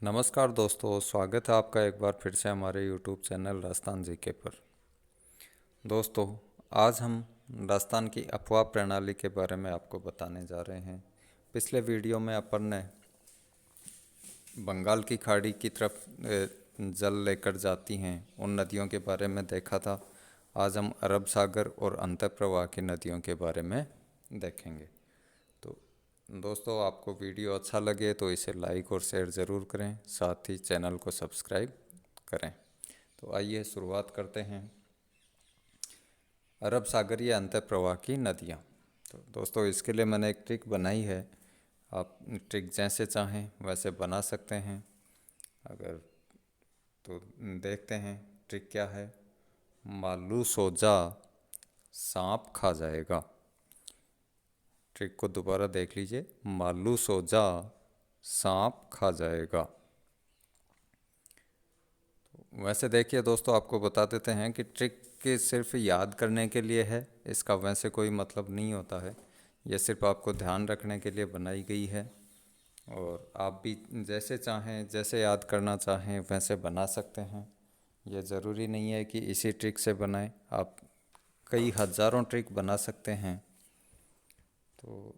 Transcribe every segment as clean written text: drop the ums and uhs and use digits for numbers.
नमस्कार दोस्तों, स्वागत है आपका एक बार फिर से हमारे यूट्यूब चैनल राजस्थान जीके पर। दोस्तों, आज हम राजस्थान की अफवाह प्रणाली के बारे में आपको बताने जा रहे हैं। पिछले वीडियो में अपन ने बंगाल की खाड़ी की तरफ जल लेकर जाती हैं उन नदियों के बारे में देखा था। आज हम अरब सागर और अंतःप्रवाह की नदियों के बारे में देखेंगे। तो दोस्तों, आपको वीडियो अच्छा लगे तो इसे लाइक और शेयर ज़रूर करें, साथ ही चैनल को सब्सक्राइब करें। तो आइए शुरुआत करते हैं। अरब सागरीय अंतःप्रवाह की नदियाँ। तो दोस्तों, इसके लिए मैंने एक ट्रिक बनाई है। आप ट्रिक जैसे चाहें वैसे बना सकते हैं। अगर तो देखते हैं ट्रिक क्या है। मालू सोजा सांप खा जाएगा। ट्रिक को दोबारा देख लीजिए। मालू सोजा सांप खा जाएगा। वैसे देखिए दोस्तों, आपको बता देते हैं कि ट्रिक के सिर्फ याद करने के लिए है, इसका वैसे कोई मतलब नहीं होता है। यह सिर्फ आपको ध्यान रखने के लिए बनाई गई है और आप भी जैसे चाहें, जैसे याद करना चाहें वैसे बना सकते हैं। यह ज़रूरी नहीं है कि इसी ट्रिक से बनाएं, आप कई हज़ारों ट्रिक बना सकते हैं। तो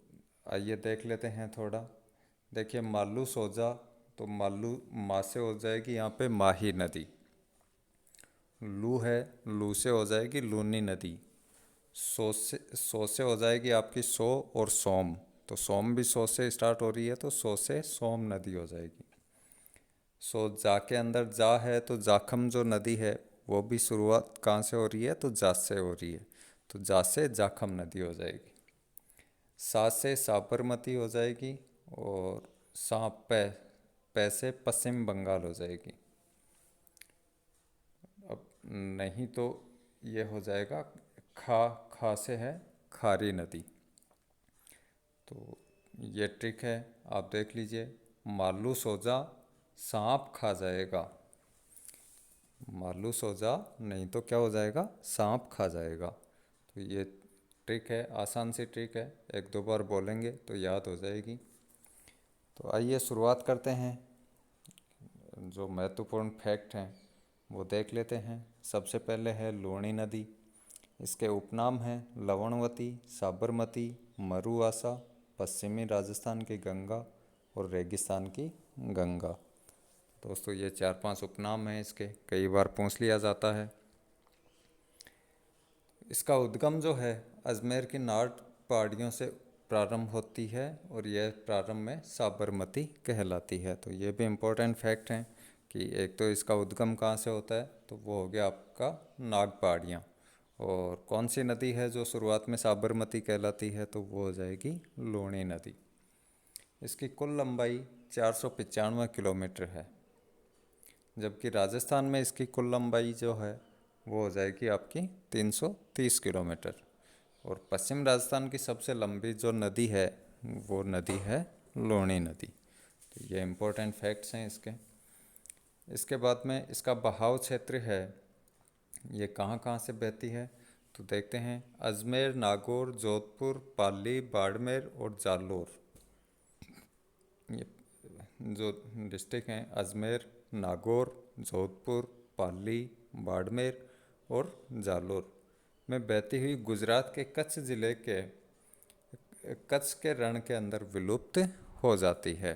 आइए देख लेते हैं थोड़ा। देखिए, मालू सोजा, तो मालू माँ से हो जाएगी यहाँ पे माही नदी। लू है, लू से हो जाएगी लूनी नदी। सो से हो जाएगी आपकी सो और सोम, तो सोम भी सो से स्टार्ट हो रही है, तो सो से सोम नदी हो जाएगी। सो जा के अंदर जा है, तो जाखम जो नदी है वो भी शुरुआत कहाँ से हो रही है, तो जा से हो रही है, तो जा से जाखम नदी हो जाएगी। सा से साबरमती हो जाएगी और सा पै से पश्चिम बंगाल हो जाएगी। अब नहीं तो ये हो जाएगा खा से है खारी नदी। तो ये ट्रिक है, आप देख लीजिए। मालू सोजा सांप खा जाएगा। मालू सोजा नहीं तो क्या हो जाएगा, सांप खा जाएगा। तो ये ट्रिक है, आसान सी ट्रिक है, एक दो बार बोलेंगे तो याद हो जाएगी। तो आइए शुरुआत करते हैं। जो महत्वपूर्ण फैक्ट हैं वो देख लेते हैं। सबसे पहले है लूणी नदी। इसके उपनाम हैं लवणवती, साबरमती, मरुआसा, पश्चिमी राजस्थान की गंगा और रेगिस्तान की गंगा। दोस्तों, ये 4-5 उपनाम हैं इसके, कई बार पूछ लिया जाता है। इसका उद्गम जो है अजमेर की नाट पहाड़ियों से प्रारंभ होती है और यह प्रारंभ में साबरमती कहलाती है। तो ये भी इम्पोर्टेंट फैक्ट हैं कि एक तो इसका उद्गम कहाँ से होता है, तो वो हो गया आपका नाग पहाड़ियाँ। और कौन सी नदी है जो शुरुआत में साबरमती कहलाती है, तो वो हो जाएगी लूणी नदी। इसकी कुल लंबाई 495 किलोमीटर है, जबकि राजस्थान में इसकी कुल लंबाई जो है वो हो जाएगी आपकी 330 किलोमीटर। और पश्चिम राजस्थान की सबसे लंबी जो नदी है वो नदी है लूणी नदी। तो ये इम्पोर्टेंट फैक्ट्स हैं इसके। इसके बाद में इसका बहाव क्षेत्र है, ये कहाँ कहाँ से बहती है, तो देखते हैं। अजमेर, नागौर, जोधपुर, पाली, बाड़मेर और जालोर, ये जो डिस्ट्रिक्ट हैं अजमेर, नागौर, जोधपुर, पाली, बाड़मेर और जालोर में बहती हुई गुजरात के कच्छ ज़िले के कच्छ के रण के अंदर विलुप्त हो जाती है।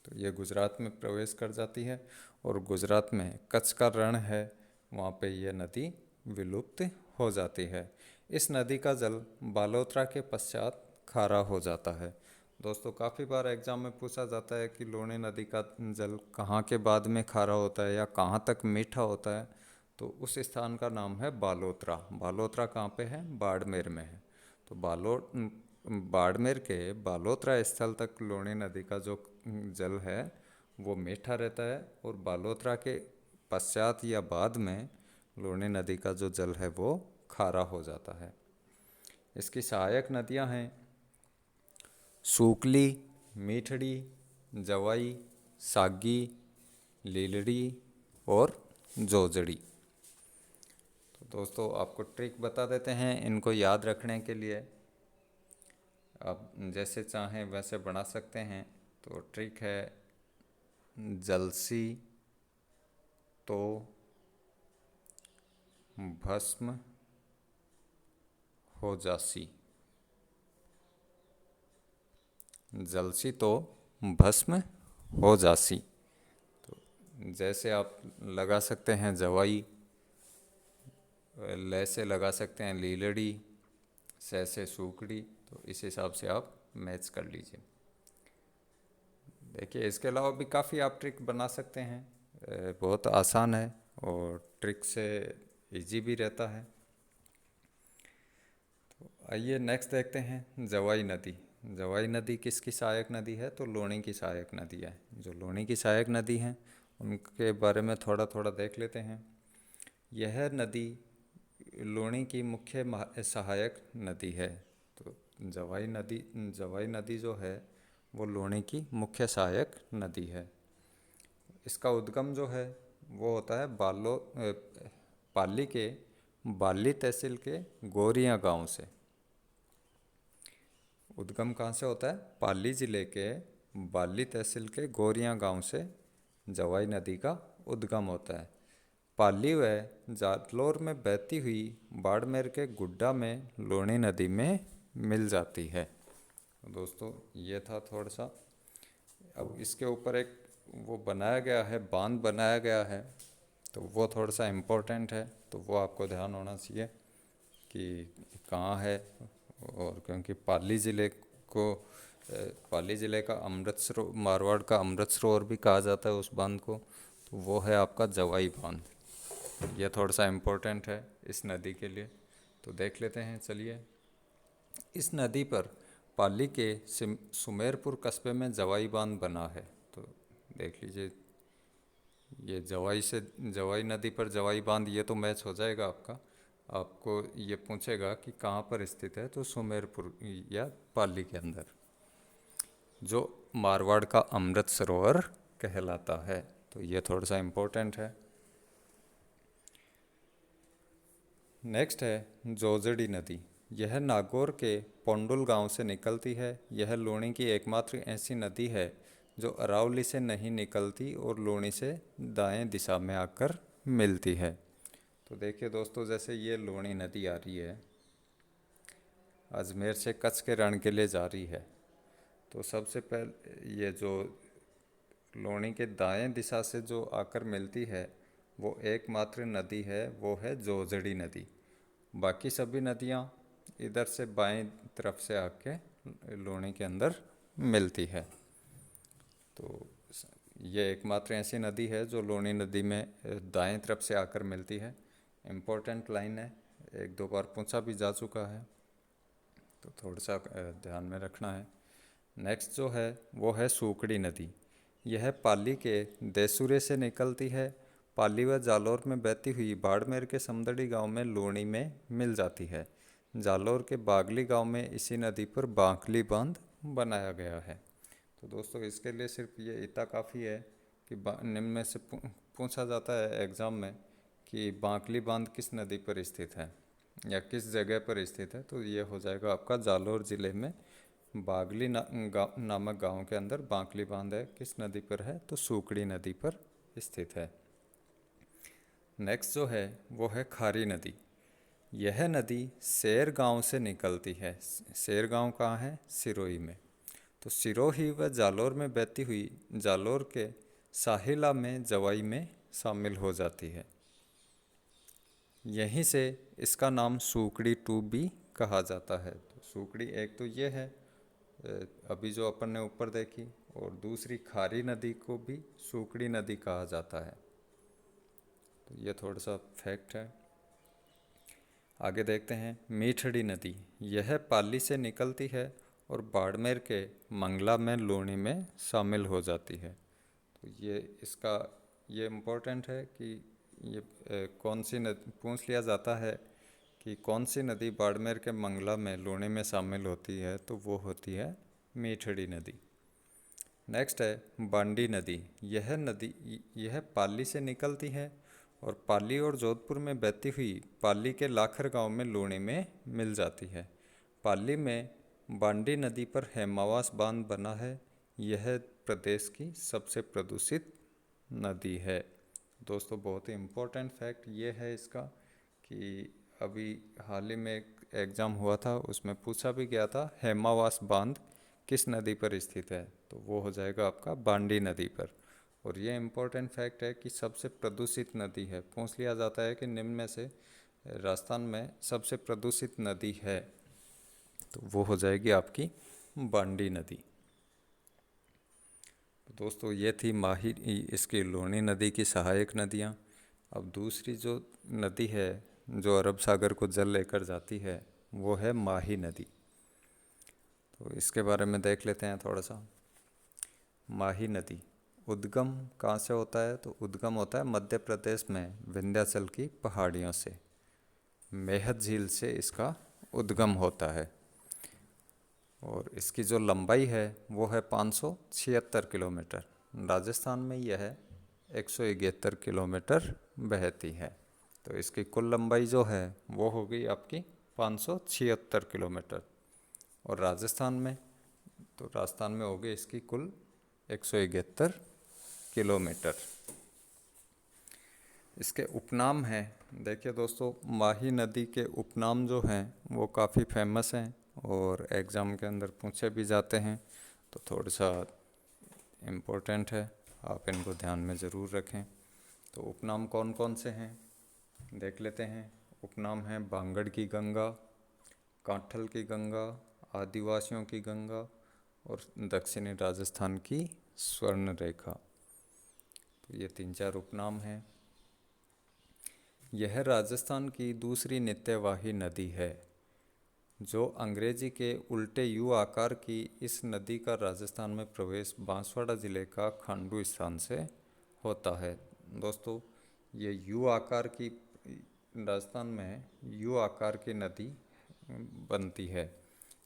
तो ये गुजरात में प्रवेश कर जाती है और गुजरात में कच्छ का रण है, वहाँ पे ये नदी विलुप्त हो जाती है। इस नदी का जल बालोतरा के पश्चात खारा हो जाता है। दोस्तों, काफ़ी बार एग्जाम में पूछा जाता है कि लूणी नदी का जल कहाँ के बाद में खारा होता है या कहाँ तक मीठा होता है, तो उस स्थान का नाम है बालोतरा। बालोतरा कहाँ पे है, बाड़मेर में है। तो बाड़मेर के बालोतरा स्थल तक लूणी नदी का जो जल है वो मीठा रहता है और बालोतरा के पश्चात या बाद में लूणी नदी का जो जल है वो खारा हो जाता है। इसकी सहायक नदियां हैं सूकली, मीठड़ी, जवाई, सागी, लीलड़ी और जोजड़ी। तो दोस्तों, आपको ट्रिक बता देते हैं इनको याद रखने के लिए। आप जैसे चाहें वैसे बना सकते हैं। तो ट्रिक है, जलसी तो भस्म हो जासी। जलसी तो भस्म हो जासी। तो जैसे आप लगा सकते हैं जवाई, ले से लगा सकते हैं लीलड़ी, से सूखड़ी। तो इस हिसाब से आप मैच कर लीजिए। देखिए इसके अलावा भी काफ़ी आप ट्रिक बना सकते हैं, बहुत आसान है और ट्रिक से इजी भी रहता है। तो आइए नेक्स्ट देखते हैं जवाई नदी। जवाई नदी किसकी सहायक नदी है? तो लूणी की सहायक नदी है। जो लूणी की सहायक नदी हैं उनके बारे में थोड़ा थोड़ा देख लेते हैं। यह नदी लूणी की मुख्य सहायक नदी है। तो जवाई नदी जो है वो लूणी की मुख्य सहायक नदी है। इसका उद्गम जो है वो होता है पाली के बाली तहसील के गोरियां गांव से। उद्गम कहाँ से होता है? पाली ज़िले के बाली तहसील के गोरियां गांव से जवाई नदी का उद्गम होता है। पाली व जातलोर में बहती हुई बाड़मेर के गुड्डा में लूणी नदी में मिल जाती है। तो दोस्तों ये था थोड़ा सा। अब इसके ऊपर एक वो बनाया गया है, बांध बनाया गया है, तो वो थोड़ा सा इम्पोर्टेंट है, तो वो आपको ध्यान होना चाहिए कि कहाँ है। और क्योंकि पाली ज़िले का अमृत सरोवर, मारवाड़ का अमृत सरोवर भी कहा जाता है उस बांध को, तो वो है आपका जवाई बांध। ये थोड़ा सा इम्पोर्टेंट है इस नदी के लिए, तो देख लेते हैं। चलिए, इस नदी पर पाली के सुमेरपुर कस्बे में जवाई बांध बना है। तो देख लीजिए, ये जवाई नदी पर जवाई बांध, ये तो मैच हो जाएगा आपका। आपको ये पूछेगा कि कहाँ पर स्थित है, तो सुमेरपुर या पाली के अंदर, जो मारवाड़ का अमृत सरोवर कहलाता है। तो ये थोड़ा सा इम्पोर्टेंट है। नेक्स्ट है जोजड़ी नदी। यह नागौर के पोंडुल गांव से निकलती है। यह लूणी की एकमात्र ऐसी नदी है जो अरावली से नहीं निकलती और लूणी से दाएं दिशा में आकर मिलती है। तो देखिए दोस्तों, जैसे ये लूणी नदी आ रही है, अजमेर से कच्छ के रण के लिए जा रही है, तो सबसे पहले ये जो लूणी के दाएं दिशा से जो आकर मिलती है वो एकमात्र नदी है, वो है जोजड़ी नदी। बाकी सभी नदियाँ इधर से बाएं तरफ से आके लूणी के अंदर मिलती है। तो ये एकमात्र ऐसी नदी है जो लूणी नदी में दाएं तरफ से आकर मिलती है। इम्पोर्टेंट लाइन है, एक दो बार पूछा भी जा चुका है, तो थोड़ा सा ध्यान में रखना है। नेक्स्ट जो है वो है सूकड़ी नदी। यह पाली के देसुरे से निकलती है। पाली व जालौर में बहती हुई बाड़मेर के समदड़ी गांव में लूणी में मिल जाती है। जालौर के बागली गांव में इसी नदी पर बांकली बांध बनाया गया है। तो दोस्तों इसके लिए सिर्फ ये इतना काफ़ी है कि निम्न में से पूछा जाता है एग्ज़ाम में कि बांकली बांध किस नदी पर स्थित है या किस जगह पर स्थित है। तो ये हो जाएगा आपका जालौर ज़िले में बागली नामक गांव के अंदर बांकली बांध है। किस नदी पर है? तो सूकड़ी नदी पर स्थित है। नेक्स्ट जो है वो है खारी नदी। यह नदी सेर गांव से निकलती है। सेर गांव कहाँ है? सिरोही में। तो सिरोही व जालौर में बहती हुई जालौर के साहिला में जवाई में शामिल हो जाती है। यहीं से इसका नाम सूकड़ी टू भी कहा जाता है। तो सूकड़ी एक तो ये है अभी जो अपन ने ऊपर देखी, और दूसरी खारी नदी को भी सूकड़ी नदी कहा जाता है। तो ये थोड़ा सा फैक्ट है। आगे देखते हैं मीठड़ी नदी। यह पाली से निकलती है और बाड़मेर के मंगला में लूणी में शामिल हो जाती है। तो ये इम्पोर्टेंट है कि ये कौन सी नदी पूछ लिया जाता है कि कौन सी नदी बाड़मेर के मंगला में लूणी में शामिल होती है, तो वो होती है मीठड़ी नदी। नेक्स्ट है बांडी नदी। यह पाली से निकलती है और पाली और जोधपुर में बहती हुई पाली के लाखर गांव में लूणी में मिल जाती है। पाली में बांडी नदी पर हेमावास बांध बना है। यह प्रदेश की सबसे प्रदूषित नदी है। दोस्तों बहुत ही इम्पोर्टेंट फैक्ट ये है इसका कि अभी हाल ही में एक एग्ज़ाम हुआ था, उसमें पूछा भी गया था हेमावास बांध किस नदी पर स्थित है, तो वो हो जाएगा आपका बांडी नदी पर। और ये इम्पोर्टेंट फैक्ट है कि सबसे प्रदूषित नदी है। पूछ लिया जाता है कि निम्न में से राजस्थान में सबसे प्रदूषित नदी है, तो वो हो जाएगी आपकी बांडी नदी। तो दोस्तों ये थी माही इसकी लूणी नदी की सहायक नदियाँ। अब दूसरी जो नदी है जो अरब सागर को जल लेकर जाती है वो है माही नदी। तो इसके बारे में देख लेते हैं थोड़ा सा। माही नदी उद्गम कहाँ से होता है, तो उद्गम होता है मध्य प्रदेश में विंध्याचल की पहाड़ियों से। मेहत झील से इसका उद्गम होता है और इसकी जो लंबाई है वो है 576 किलोमीटर। राजस्थान में यह है 171 किलोमीटर बहती है। तो इसकी कुल लंबाई जो है वो हो गई आपकी 576 किलोमीटर। और राजस्थान में हो गई इसकी कुल 171 किलोमीटर। इसके उपनाम हैं, देखिए दोस्तों माही नदी के उपनाम जो हैं वो काफ़ी फेमस हैं और एग्ज़ाम के अंदर पूछे भी जाते हैं, तो थोड़ा सा इम्पोर्टेंट है, आप इनको ध्यान में ज़रूर रखें। तो उपनाम कौन कौन से हैं देख लेते हैं। उपनाम हैं बांगड़ की गंगा, कांठल की गंगा, आदिवासियों की गंगा और दक्षिणी राजस्थान की स्वर्ण रेखा। तो ये 3-4 उपनाम हैं। यह राजस्थान की दूसरी नित्यवाही नदी है। जो अंग्रेजी के उल्टे यू आकार की इस नदी का राजस्थान में प्रवेश बांसवाड़ा जिले का खांडू स्थान से होता है। दोस्तों ये यू आकार की राजस्थान में यू आकार की नदी बनती है।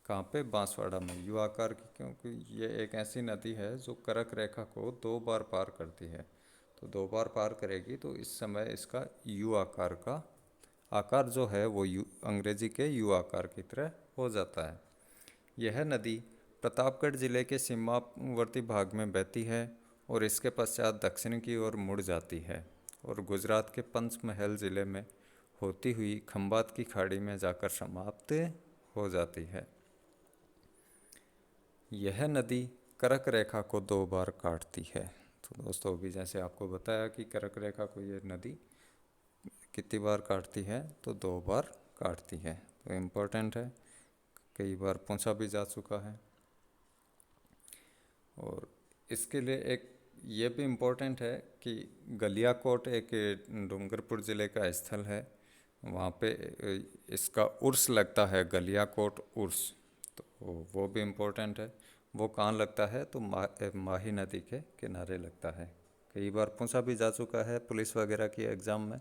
कहाँ पे, बांसवाड़ा में यू आकार की, क्योंकि ये एक ऐसी नदी है जो कर्क रेखा को 2 बार पार करती है। तो 2 बार पार करेगी तो इस समय इसका यू आकार का आकार जो है वो यू अंग्रेजी के यू आकार की तरह हो जाता है। यह नदी प्रतापगढ़ जिले के सीमावर्ती भाग में बहती है और इसके पश्चात दक्षिण की ओर मुड़ जाती है और गुजरात के पंचमहल जिले में होती हुई खंबात की खाड़ी में जाकर समाप्त हो जाती है। यह नदी कर्क रेखा को 2 बार काटती है। तो दोस्तों अभी जैसे आपको बताया कि कर्क रेखा को ये नदी कितनी बार काटती है, तो 2 बार काटती है। तो इम्पोर्टेंट है, कई बार पूछा भी जा चुका है। और इसके लिए एक ये भी इम्पोर्टेंट है कि गलियाकोट एक डूंगरपुर ज़िले का स्थल है, वहाँ पे इसका उर्स लगता है, गलियाकोट उर्स। तो वो भी इम्पोर्टेंट है। वो कहाँ लगता है, तो माही नदी के किनारे लगता है। कई बार पूछा भी जा चुका है पुलिस वगैरह की एग्ज़ाम में।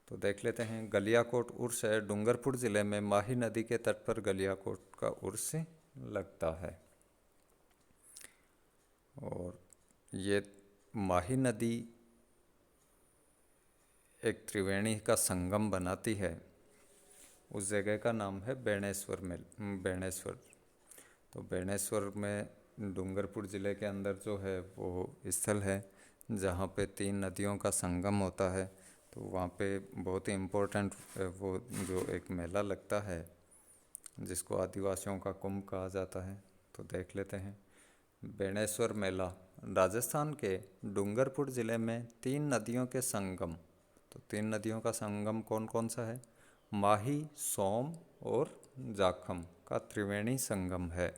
तो देख लेते हैं। गलियाकोट उर्स है डूंगरपुर ज़िले में माही नदी के तट पर गलियाकोट का उर्स लगता है। और ये माही नदी एक त्रिवेणी का संगम बनाती है। उस जगह का नाम है बेणेश्वर। तो बेणेश्वर में डूंगरपुर ज़िले के अंदर जो है वो स्थल है जहाँ पे 3 नदियों का संगम होता है। तो वहाँ पे बहुत ही इम्पोर्टेंट वो जो एक मेला लगता है जिसको आदिवासियों का कुंभ कहा जाता है। तो देख लेते हैं। बेणेश्वर मेला राजस्थान के डूंगरपुर ज़िले में 3 नदियों के संगम। तो 3 नदियों का संगम कौन कौन सा है, माही, सोम और जाखम का त्रिवेणी संगम है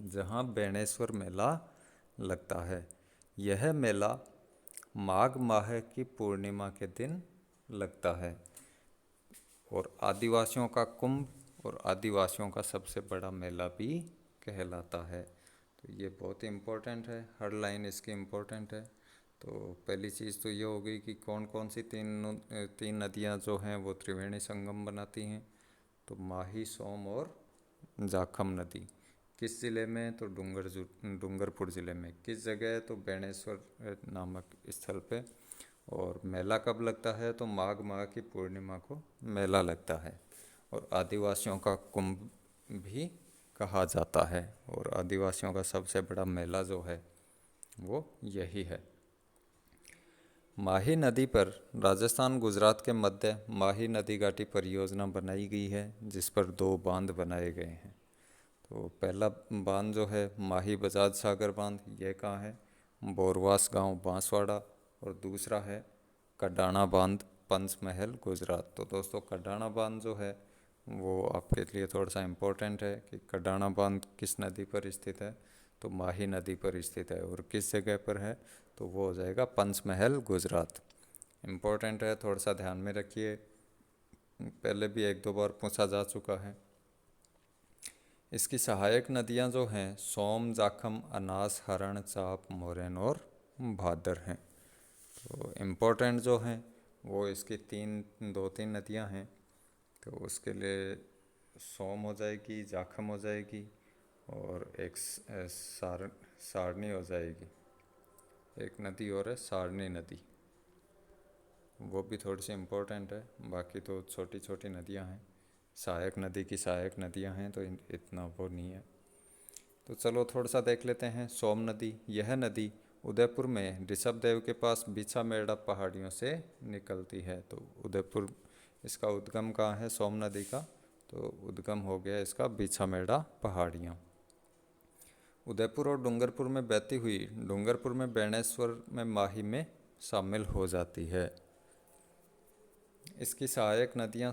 जहाँ बेणेश्वर मेला लगता है। यह मेला माघ माह की पूर्णिमा के दिन लगता है और आदिवासियों का कुंभ और आदिवासियों का सबसे बड़ा मेला भी कहलाता है। तो ये बहुत ही इम्पोर्टेंट है, हर लाइन इसकी इम्पोर्टेंट है। तो पहली चीज़ तो ये हो गई कि कौन कौन सी 3 नदियाँ जो हैं वो त्रिवेणी संगम बनाती हैं। तो माही, सोम और जाखम नदी किस ज़िले में, तो डूंगरपुर ज़िले में। किस जगह है, तो बेणेश्वर नामक स्थल पे। और मेला कब लगता है, तो माघ माह की पूर्णिमा को मेला लगता है और आदिवासियों का कुंभ भी कहा जाता है। और आदिवासियों का सबसे बड़ा मेला जो है वो यही है। माही नदी पर राजस्थान गुजरात के मध्य माही नदी घाटी परियोजना बनाई गई है, जिस पर 2 बांध बनाए गए हैं। तो पहला बांध जो है माही बजाज सागर बांध, ये कहाँ है? बोरवास गांव बांसवाड़ा। और दूसरा है कडाना बांध, पंचमहल गुजरात। तो दोस्तों कडाना बांध जो है वो आपके लिए थोड़ा सा इम्पोर्टेंट है कि कडाना बांध किस नदी पर स्थित है, तो माही नदी पर स्थित है। और किस जगह पर है, तो वो हो जाएगा पंचमहल गुजरात। इम्पोर्टेंट है, थोड़ा सा ध्यान में रखिए, पहले भी 1-2 बार पूछा जा चुका है। इसकी सहायक नदियां जो हैं सोम, जाखम, अनास, हरण, चाप, मोरैन और भादर हैं। तो इम्पोर्टेंट जो हैं वो इसकी 2-3 नदियां हैं। तो उसके लिए सोम हो जाएगी, जाखम हो जाएगी और एक सारनी हो जाएगी। एक नदी और है सारनी नदी, वो भी थोड़ी सी इम्पोर्टेंट है। बाकी तो छोटी छोटी नदियां हैं, सहायक नदी की सहायक नदियां हैं, तो इतना वो नहीं है। तो चलो थोड़ा सा देख लेते हैं। सोम नदी, यह नदी उदयपुर में ऋषभदेव के पास बिछामेड़ा पहाड़ियों से निकलती है। तो उदयपुर, इसका उद्गम कहाँ है सोम नदी का? तो उद्गम हो गया इसका बिछामेड़ा पहाड़ियाँ। उदयपुर और डूंगरपुर में बहती हुई डूंगरपुर में बेणेश्वर में माही में शामिल हो जाती है। इसकी सहायक नदियाँ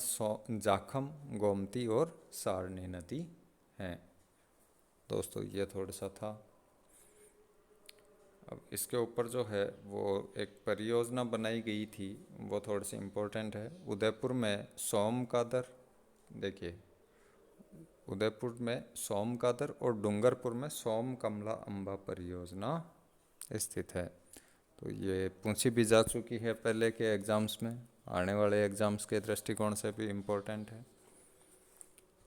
जाखम, गोमती और सारनी नदी हैं। दोस्तों ये थोड़ा सा था। अब इसके ऊपर जो है वो एक परियोजना बनाई गई थी, वो थोड़ी सी इम्पोर्टेंट है। उदयपुर में सोम कादर, देखिए उदयपुर में सोम कादर और डूंगरपुर में सोम कमला अम्बा परियोजना स्थित है। तो ये पूछी भी जा चुकी है पहले के एग्ज़ाम्स में, आने वाले एग्ज़ाम्स के दृष्टिकोण से भी इम्पोर्टेंट है।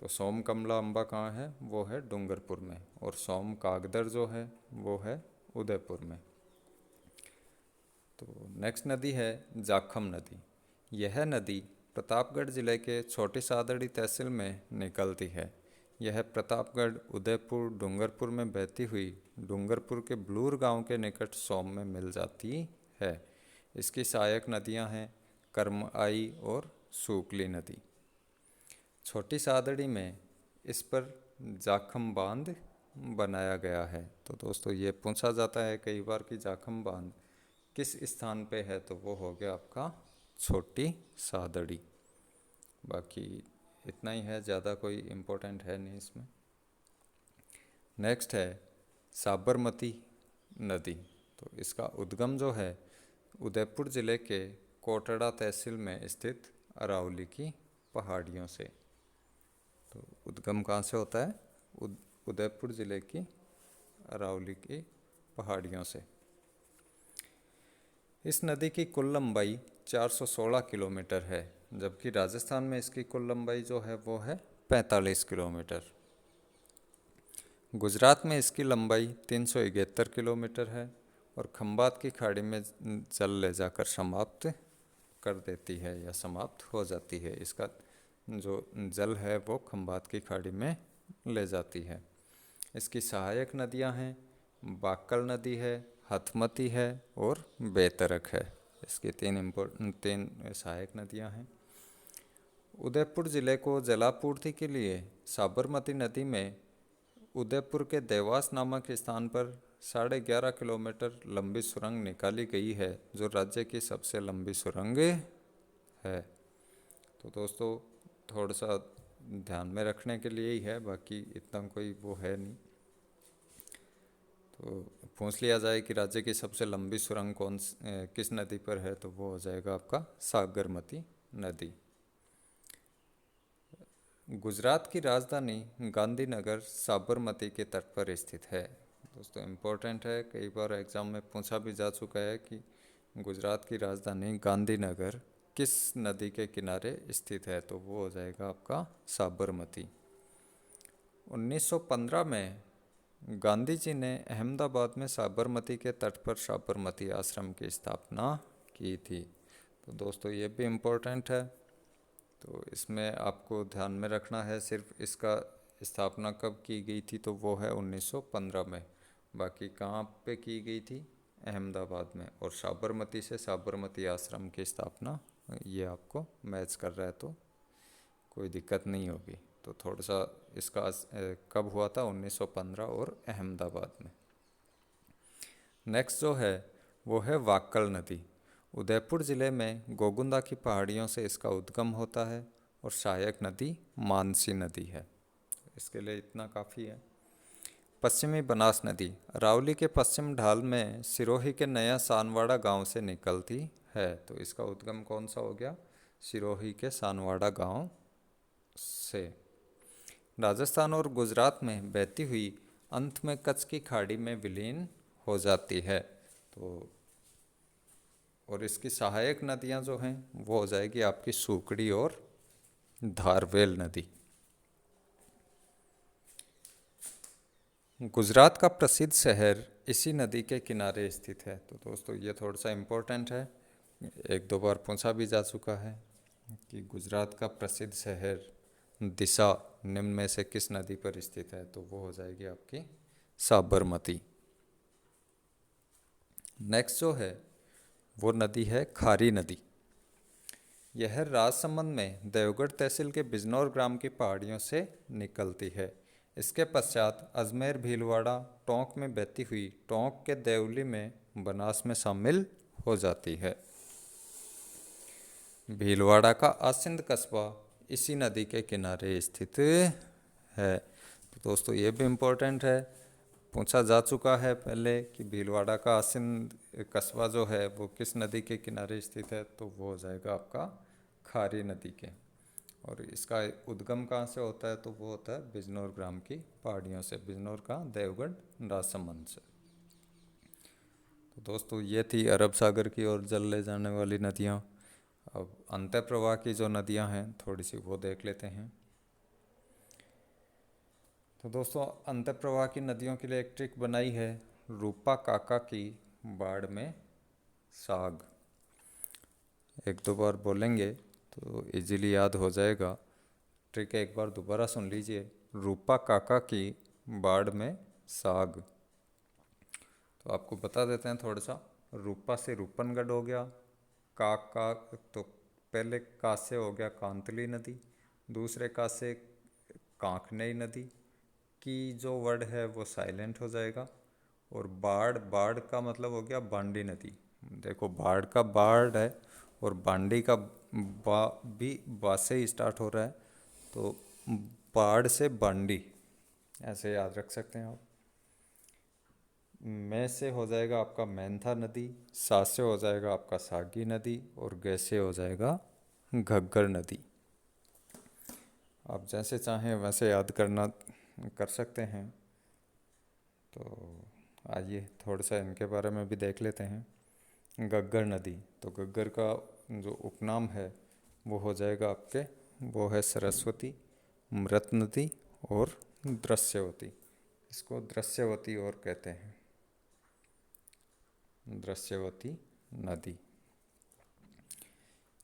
तो सोम कमला अम्बा कहाँ है? वो है डूंगरपुर में। और सोम कागदर जो है वो है उदयपुर में। तो नेक्स्ट नदी है जाखम नदी। यह नदी प्रतापगढ़ जिले के छोटी सादड़ी तहसील में निकलती है। यह प्रतापगढ़, उदयपुर, डूंगरपुर में बहती हुई डूंगरपुर के ब्लूर गांव के निकट सोम में मिल जाती है। इसकी सहायक नदियां हैं करमआई और सूकली नदी। छोटी सादड़ी में इस पर जाखम बांध बनाया गया है। तो दोस्तों ये पूछा जाता है कई बार कि जाखम बांध किस स्थान पे है, तो वो हो गया आपका छोटी सादड़ी। बाकी इतना ही है, ज़्यादा कोई इम्पोर्टेंट है नहीं इसमें। नेक्स्ट है साबरमती नदी। तो इसका उद्गम जो है उदयपुर ज़िले के कोटड़ा तहसील में स्थित अरावली की पहाड़ियों से। तो उद्गम कहाँ से होता है? उदयपुर ज़िले की अरावली की पहाड़ियों से। इस नदी की कुल लंबाई 416 किलोमीटर है, जबकि राजस्थान में इसकी कुल लंबाई जो है वो है 45 किलोमीटर। गुजरात में इसकी लंबाई 371 किलोमीटर है और खंबात की खाड़ी में जल ले जाकर समाप्त कर देती है या समाप्त हो जाती है। इसका जो जल है वो खंबात की खाड़ी में ले जाती है। इसकी सहायक नदियां हैं बाकल नदी है, हथमती है और बेतरक है। इसकी 3 सहायक नदियां हैं। उदयपुर ज़िले को जलापूर्ति के लिए साबरमती नदी में उदयपुर के देवास नामक स्थान पर 11.5 किलोमीटर लंबी सुरंग निकाली गई है, जो राज्य की सबसे लंबी सुरंग है। तो दोस्तों थोड़ा सा ध्यान में रखने के लिए ही है, बाकी इतना कोई वो है नहीं। तो पूछ लिया जाए कि राज्य की सबसे लंबी सुरंग किस नदी पर है, तो वो हो जाएगा आपका साबरमती नदी। गुजरात की राजधानी गांधीनगर साबरमती के तट पर स्थित है। दोस्तों इम्पोर्टेंट है, कई बार एग्जाम में पूछा भी जा चुका है कि गुजरात की राजधानी गांधीनगर किस नदी के किनारे स्थित है, तो वो हो जाएगा आपका साबरमती। 1915 में गांधी जी ने अहमदाबाद में साबरमती के तट पर साबरमती आश्रम की स्थापना की थी। तो दोस्तों ये भी इम्पोर्टेंट है। तो इसमें आपको ध्यान में रखना है सिर्फ इसका स्थापना कब की गई थी, तो वो है 1915 में। बाकी कहाँ पे की गई थी, अहमदाबाद में। और साबरमती से साबरमती आश्रम की स्थापना, ये आपको मैच कर रहा है तो कोई दिक्कत नहीं होगी। तो थोड़ा सा इसका कब हुआ था, 1915 और अहमदाबाद में। नेक्स्ट जो है वो है वाक्कल नदी। उदयपुर ज़िले में गोगुंदा की पहाड़ियों से इसका उद्गम होता है। और सहायक नदी मानसी नदी है। इसके लिए इतना काफ़ी है। पश्चिमी बनास नदी अरावली के पश्चिम ढाल में सिरोही के नया सानवाड़ा गांव से निकलती है। तो इसका उद्गम कौन सा हो गया, सिरोही के सानवाड़ा गांव से। राजस्थान और गुजरात में बहती हुई अंत में कच्छ की खाड़ी में विलीन हो जाती है। तो और इसकी सहायक नदियां जो हैं वो हो जाएगी आपकी सूकड़ी और धारवेल नदी। गुजरात का प्रसिद्ध शहर इसी नदी के किनारे स्थित है। तो दोस्तों ये थोड़ा सा इम्पोर्टेंट है, एक दो बार पूछा भी जा चुका है कि गुजरात का प्रसिद्ध शहर दिशा निम्न में से किस नदी पर स्थित है, तो वो हो जाएगी आपकी साबरमती। नेक्स्ट जो है वो नदी है खारी नदी। यह राजसमंद में देवगढ़ तहसील के बिजनौर ग्राम की पहाड़ियों से निकलती है। इसके पश्चात अजमेर भीलवाड़ा टोंक में बहती हुई टोंक के देवली में बनास में शामिल हो जाती है। भीलवाड़ा का आसिंद कस्बा इसी नदी के किनारे स्थित है। तो दोस्तों ये भी इम्पोर्टेंट है, पूछा जा चुका है पहले कि भीलवाड़ा का आसिंद कस्बा जो है वो किस नदी के किनारे स्थित है, तो वो हो जाएगा आपका खारी नदी के। और इसका उद्गम कहाँ से होता है, तो वो होता है बिजनौर ग्राम की पहाड़ियों से, बिजनौर का देवगढ़ राजसमंद से। तो दोस्तों ये थी अरब सागर की ओर जल ले जाने वाली नदियाँ। अब अंतः प्रवाह की जो नदियाँ हैं थोड़ी सी वो देख लेते हैं। तो दोस्तों अंतः प्रवाह की नदियों के लिए एक ट्रिक बनाई है, रूपा काका की बाढ़ में साग। एक दो बार बोलेंगे तो इजीली याद हो जाएगा। ट्रिक एक बार दोबारा सुन लीजिए, रूपा काका की बाढ़ में साग। तो आपको बता देते हैं थोड़ा सा। रूपा से रूपनगढ़ हो गया, का तो पहले का से हो गया कांतली नदी, दूसरे का से कांकनई नदी की जो वर्ड है वो साइलेंट हो जाएगा। और बाढ़, बाढ़ का मतलब हो गया बांडी नदी। देखो बाढ़ का बाढ़ है और बांडी का भी बा से ही स्टार्ट हो रहा है, तो बाढ़ से बांडी ऐसे याद रख सकते हैं आप। मैं से हो जाएगा आपका मैंथा नदी, सा से हो जाएगा आपका सागी नदी और गे से हो जाएगा घग्गर नदी। आप जैसे चाहें वैसे याद करना कर सकते हैं। तो आइए थोड़ा सा इनके बारे में भी देख लेते हैं। घग्गर नदी, तो घग्गर का जो उपनाम है वो हो जाएगा आपके, वो है सरस्वती, मृत नदी और दृश्यवती। इसको दृश्यवती और कहते हैं, दृश्यवती नदी।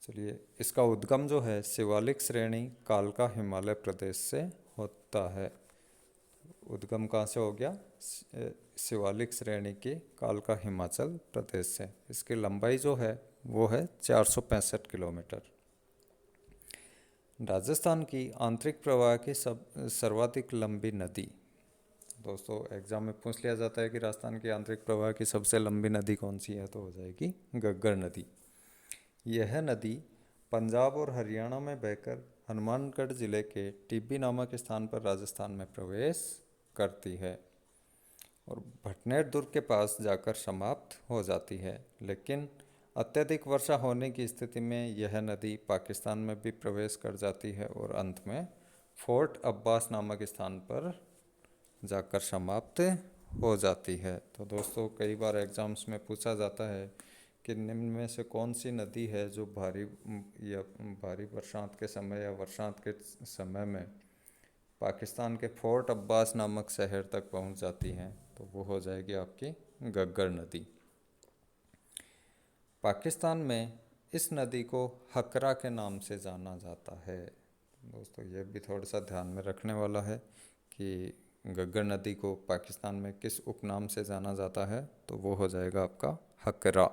चलिए इसका उद्गम जो है शिवालिक श्रेणी कालका हिमालय प्रदेश से होता है। उद्गम कहाँ से हो गया, शिवालिक श्रेणी के कालका हिमाचल प्रदेश से। इसकी लंबाई जो है वो है 465 किलोमीटर। राजस्थान की आंतरिक प्रवाह की सर्वाधिक लंबी नदी। दोस्तों एग्जाम में पूछ लिया जाता है कि राजस्थान की आंतरिक प्रवाह की सबसे लंबी नदी कौन सी है, तो हो जाएगी घग्गर नदी। यह नदी पंजाब और हरियाणा में बहकर हनुमानगढ़ जिले के टिब्बी नामक स्थान पर राजस्थान में प्रवेश करती है और भटनेर दुर्ग के पास जाकर समाप्त हो जाती है। लेकिन अत्यधिक वर्षा होने की स्थिति में यह नदी पाकिस्तान में भी प्रवेश कर जाती है और अंत में फोर्ट अब्बास नामक स्थान पर जाकर समाप्त हो जाती है। तो दोस्तों कई बार एग्जाम्स में पूछा जाता है कि निम्न में से कौन सी नदी है जो भारी बरसात के समय या बरसात के समय में पाकिस्तान के फोर्ट अब्बास नामक शहर तक पहुंच जाती हैं, तो वो हो जाएगी आपकी घग्गर नदी। पाकिस्तान में इस नदी को हकरा के नाम से जाना जाता है। दोस्तों ये भी थोड़ा सा ध्यान में रखने वाला है कि घग्गर नदी को पाकिस्तान में किस उपनाम से जाना जाता है, तो वो हो जाएगा आपका हकरा।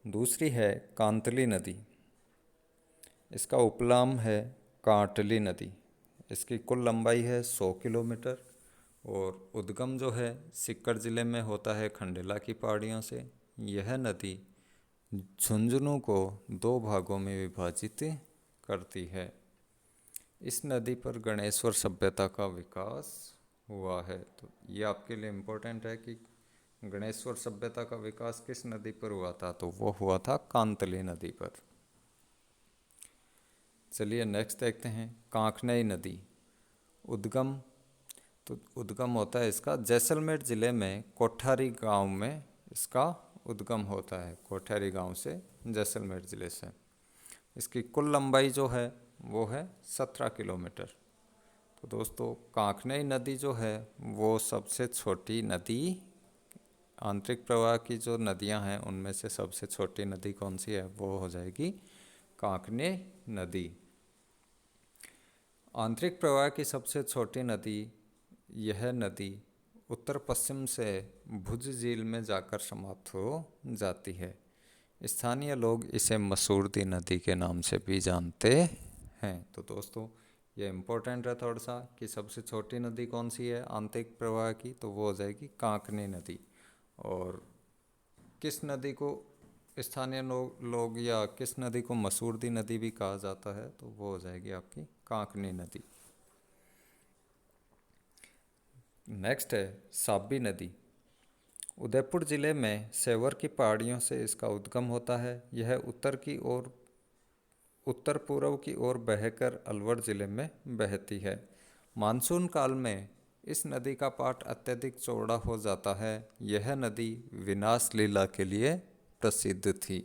दूसरी है कांतली नदी, इसका उपनाम है कांटली नदी। इसकी कुल लंबाई है 100 किलोमीटर और उद्गम जो है सीकर ज़िले में होता है खंडेला की पहाड़ियों से। यह नदी झुंझुनू को 2 भागों में विभाजित करती है। इस नदी पर गणेश्वर सभ्यता का विकास हुआ है। तो ये आपके लिए इम्पोर्टेंट है कि गणेश्वर सभ्यता का विकास किस नदी पर हुआ था, तो वो हुआ था कांतली नदी पर। चलिए नेक्स्ट देखते हैं कांकनई नदी। उद्गम, तो उद्गम होता है इसका जैसलमेर ज़िले में कोठारी गांव में इसका उद्गम होता है, कोठारी गांव से जैसलमेर ज़िले से। इसकी कुल लंबाई जो है वो है 17 किलोमीटर। तो दोस्तों कांकनई नदी जो है वो सबसे छोटी नदी, आंतरिक प्रवाह की जो नदियां हैं उनमें से सबसे छोटी नदी कौन सी है, वो हो जाएगी कांकनई नदी। आंतरिक प्रवाह की सबसे छोटी नदी, यह नदी उत्तर पश्चिम से भुज झील में जाकर समाप्त हो जाती है। स्थानीय लोग इसे मसूरदी नदी के नाम से भी जानते हैं। तो दोस्तों ये इम्पोर्टेंट है थोड़ा सा कि सबसे छोटी नदी कौन सी है आंतरिक प्रवाह की, तो वो हो जाएगी कांकनी नदी। और किस नदी को स्थानीय लोग या किस नदी को मसूरदी नदी भी कहा जाता है, तो वो हो जाएगी आपकी कांकनी नदी। नेक्स्ट है साबी नदी। उदयपुर ज़िले में सेवर की पहाड़ियों से इसका उद्गम होता है। यह उत्तर पूर्व की ओर बहकर अलवर ज़िले में बहती है। मानसून काल में इस नदी का पाट अत्यधिक चौड़ा हो जाता है। यह नदी विनाश लीला के लिए प्रसिद्ध थी।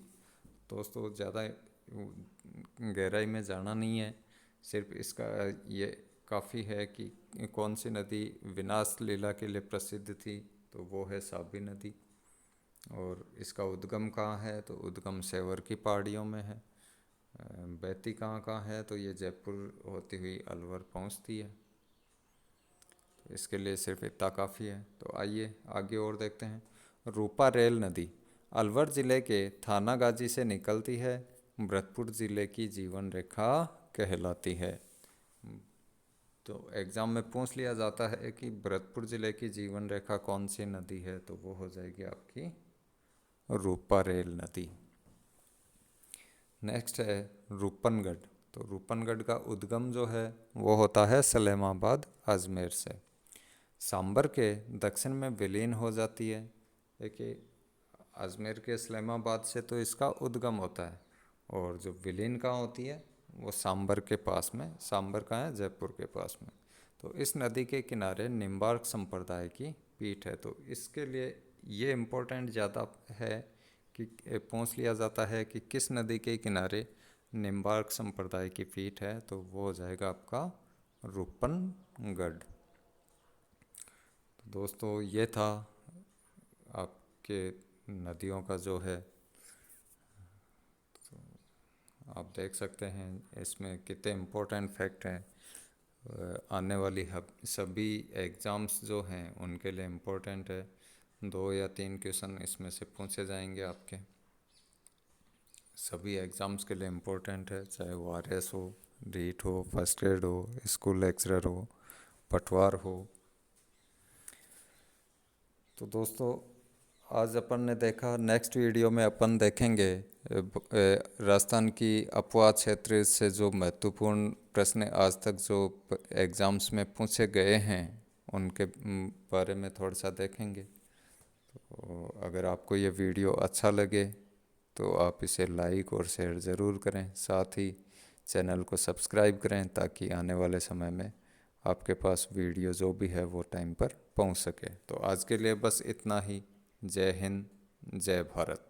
दोस्तों ज़्यादा गहराई में जाना नहीं है, सिर्फ इसका ये काफ़ी है कि कौन सी नदी विनाश लीला के लिए प्रसिद्ध थी, तो वो है साबी नदी। और इसका उद्गम कहाँ है, तो उद्गम सेवर की पहाड़ियों में है। बहती कहाँ है, तो ये जयपुर होती हुई अलवर पहुँचती है। तो इसके लिए सिर्फ इतना काफ़ी है। तो आइए आगे और देखते हैं। रूपा रेल नदी अलवर ज़िले के थाना गाजी से निकलती है, भरतपुर ज़िले की जीवन रेखा कहलाती है। तो एग्ज़ाम में पूछ लिया जाता है कि भरतपुर ज़िले की जीवन रेखा कौन सी नदी है, तो वो हो जाएगी आपकी रूपा रेल नदी। नेक्स्ट है रूपनगढ़। तो रूपनगढ़ का उद्गम जो है वो होता है सलेमाबाद अजमेर से, सांबर के दक्षिण में विलीन हो जाती है। देखिए अजमेर के सलेमाबाद से तो इसका उद्गम होता है, और जो विलीन कहाँ होती है वो सांबर के पास में। सांबर कहाँ है, जयपुर के पास में। तो इस नदी के किनारे निम्बार्क संप्रदाय की पीठ है। तो इसके लिए ये इम्पोर्टेंट ज़्यादा है कि पूछ लिया जाता है कि किस नदी के किनारे निम्बार्क संप्रदाय की पीठ है, तो वो हो जाएगा आपका रूपनगढ़। तो दोस्तों ये था आपके नदियों का जो है, तो आप देख सकते हैं इसमें कितने इम्पोर्टेंट फैक्ट हैं। आने वाली सभी एग्ज़ाम्स जो हैं उनके लिए इम्पोर्टेंट है। 2 या 3 क्वेश्चन इसमें से पूछे जाएंगे आपके, सभी एग्ज़ाम्स के लिए इम्पोर्टेंट है, चाहे वो आरएस हो, रीट हो, फर्स्ट ग्रेड हो, स्कूल लेक्चरर हो, पटवार हो। तो दोस्तों आज अपन ने देखा, नेक्स्ट वीडियो में अपन देखेंगे राजस्थान की अपवा क्षेत्र से जो महत्वपूर्ण प्रश्न आज तक जो एग्ज़ाम्स में पूछे गए हैं उनके बारे में थोड़ा सा देखेंगे। तो अगर आपको ये वीडियो अच्छा लगे तो आप इसे लाइक और शेयर ज़रूर करें, साथ ही चैनल को सब्सक्राइब करें ताकि आने वाले समय में आपके पास वीडियो जो भी है वो टाइम पर पहुंच सके। तो आज के लिए बस इतना ही। जय हिंद, जय भारत।